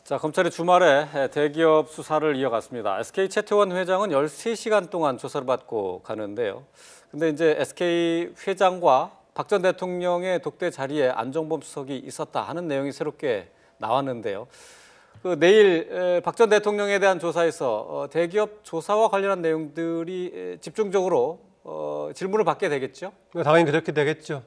자, 검찰이 주말에 대기업 수사를 이어갔습니다. SK 최태원 회장은 13시간 동안 조사를 받고 가는데요. 근데 이제 SK 회장과 박 전 대통령의 독대 자리에 안종범 수석이 있었다 하는 내용이 새롭게 나왔는데요. 내일 박 전 대통령에 대한 조사에서 대기업 조사와 관련한 내용들이 집중적으로 질문을 받게 되겠죠? 당연히 그렇게 되겠죠.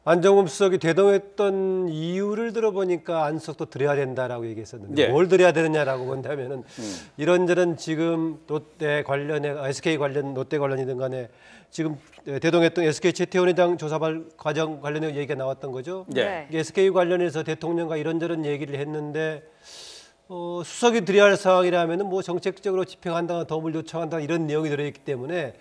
안종범 수석이 대동했던 이유를 들어보니까 안 수석도 드려야 된다라고 얘기했었는데 예. 뭘 드려야 되느냐라고 본다면은 이런저런 지금 롯데 관련해 SK 관련 롯데 관련이든 간에 지금 대동했던 SK 최태원 회장 조사 과정 관련해 얘기가 나왔던 거죠. 예. SK 관련해서 대통령과 이런저런 얘기를 했는데 수석이 드려야 할 상황이라면은 뭐 정책적으로 집행한다거나 도움을 요청한다 이런 내용이 들어있기 때문에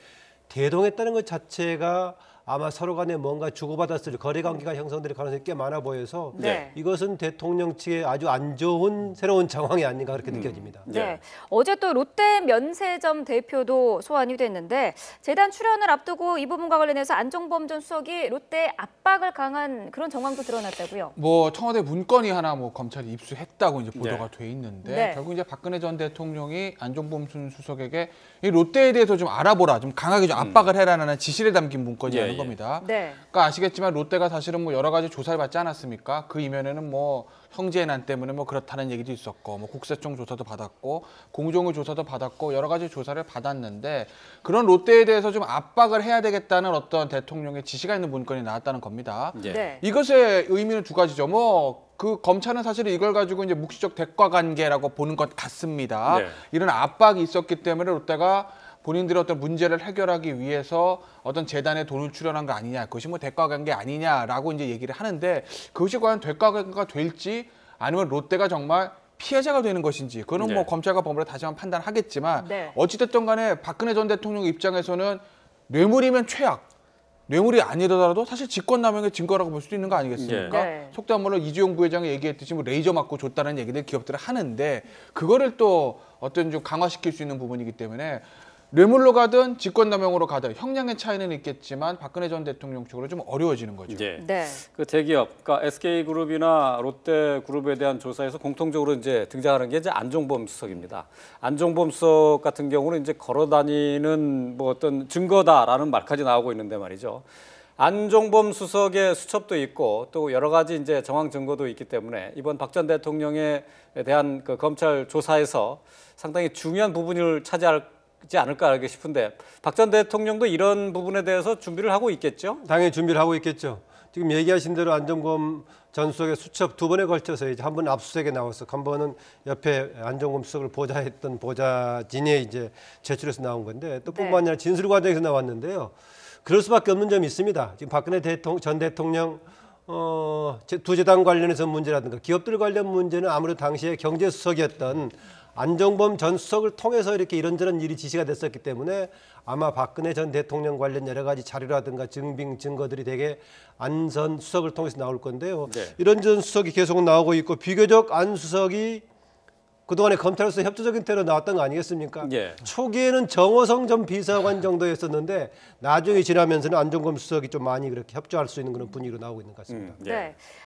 대동했다는 것 자체가 아마 서로 간에 뭔가 주고받았을 거래 관계가 형성될 가능성이 꽤 많아 보여서 네. 이것은 대통령 측에 아주 안 좋은 새로운 상황이 아닌가 그렇게 느껴집니다. 네. 어제 또 롯데 면세점 대표도 소환이 됐는데 재단 출연을 앞두고 이 부분과 관련해서 안종범 전 수석이 롯데에 압박을 강한 그런 정황도 드러났다고요. 뭐 청와대 문건이 하나 뭐 검찰이 입수했다고 이제 보도가 돼 있는데 네. 결국 이제 박근혜 전 대통령이 안종범 수석에게 이 롯데에 대해서 좀 알아보라, 좀 강하게 좀 압박을 해라라는 지시를 담긴 문건이라는 겁니다. 네. 그러니까 아시겠지만 롯데가 사실은 뭐 여러 가지 조사를 받지 않았습니까? 그 이면에는 뭐 형제의 난 때문에 뭐 그렇다는 얘기도 있었고, 뭐 국세청 조사도 받았고, 공정위 조사도 받았고 여러 가지 조사를 받았는데 그런 롯데에 대해서 좀 압박을 해야 되겠다는 어떤 대통령의 지시가 있는 문건이 나왔다는 겁니다. 예. 네. 이것의 의미는 두 가지죠. 뭐 그 검찰은 사실 이걸 가지고 이제 묵시적 대가 관계라고 보는 것 같습니다. 네. 이런 압박이 있었기 때문에 롯데가 본인들의 어떤 문제를 해결하기 위해서 어떤 재단에 돈을 출연한 거 아니냐, 그것이 뭐 대가 관계 아니냐라고 이제 얘기를 하는데 그것이 과연 대가 관계가 될지 아니면 롯데가 정말 피해자가 되는 것인지 그거는 뭐 네. 검찰과 법원으로 다시 한번 판단하겠지만 네. 어찌됐든 간에 박근혜 전 대통령 입장에서는 뇌물이면 최악, 뇌물이 아니더라도 사실 직권남용의 증거라고 볼 수도 있는 거 아니겠습니까? 네. 속된 말로 이주용 부회장이 얘기했듯이 뭐 레이저 맞고 줬다는 얘기들 기업들을 하는데 그거를 또 어떤 좀 강화시킬 수 있는 부분이기 때문에 뇌물로 가든 직권남용으로 가든 형량의 차이는 있겠지만 박근혜 전 대통령 쪽으로 좀 어려워지는 거죠. 예. 네. 그 대기업, 그러니까 SK그룹이나 롯데그룹에 대한 조사에서 공통적으로 이제 등장하는 게 이제 안종범 수석입니다. 안종범 수석 같은 경우는 이제 걸어다니는 뭐 어떤 증거다라는 말까지 나오고 있는데 말이죠. 안종범 수석의 수첩도 있고 또 여러 가지 이제 정황 증거도 있기 때문에 이번 박 전 대통령에 대한 그 검찰 조사에서 상당히 중요한 부분을 차지하지 않을까 싶은데 박 전 대통령도 이런 부분에 대해서 준비를 하고 있겠죠? 당연히 준비를 하고 있겠죠. 지금 얘기하신 대로 안종범 전 수석의 수첩 두 번에 걸쳐서 이제 한 번은 압수수색에 나왔어. 한 번은 옆에 안종범 수석을 보좌했던 보좌진이 이제 제출해서 나온 건데 또 뿐만 아니라 진술 과정에서 나왔는데요. 그럴 수밖에 없는 점이 있습니다. 지금 박근혜 전 대통령 두 재단 관련해서 문제라든가 기업들 관련 문제는 아무래도 당시에 경제수석이었던 안종범 전 수석을 통해서 이렇게 이런저런 일이 지시가 됐었기 때문에 아마 박근혜 전 대통령 관련 여러 가지 자료라든가 증거들이 되게 안 전 수석을 통해서 나올 건데요. 네. 이런저런 수석이 계속 나오고 있고 비교적 안 수석이 그동안에 검찰로서 협조적인 태로 나왔던 거 아니겠습니까? 예. 초기에는 정호성 전 비서관 정도였었는데 나중에 지나면서는 안종범 수석이 좀 많이 그렇게 협조할 수 있는 그런 분위기로 나오고 있는 것 같습니다. 예. 네.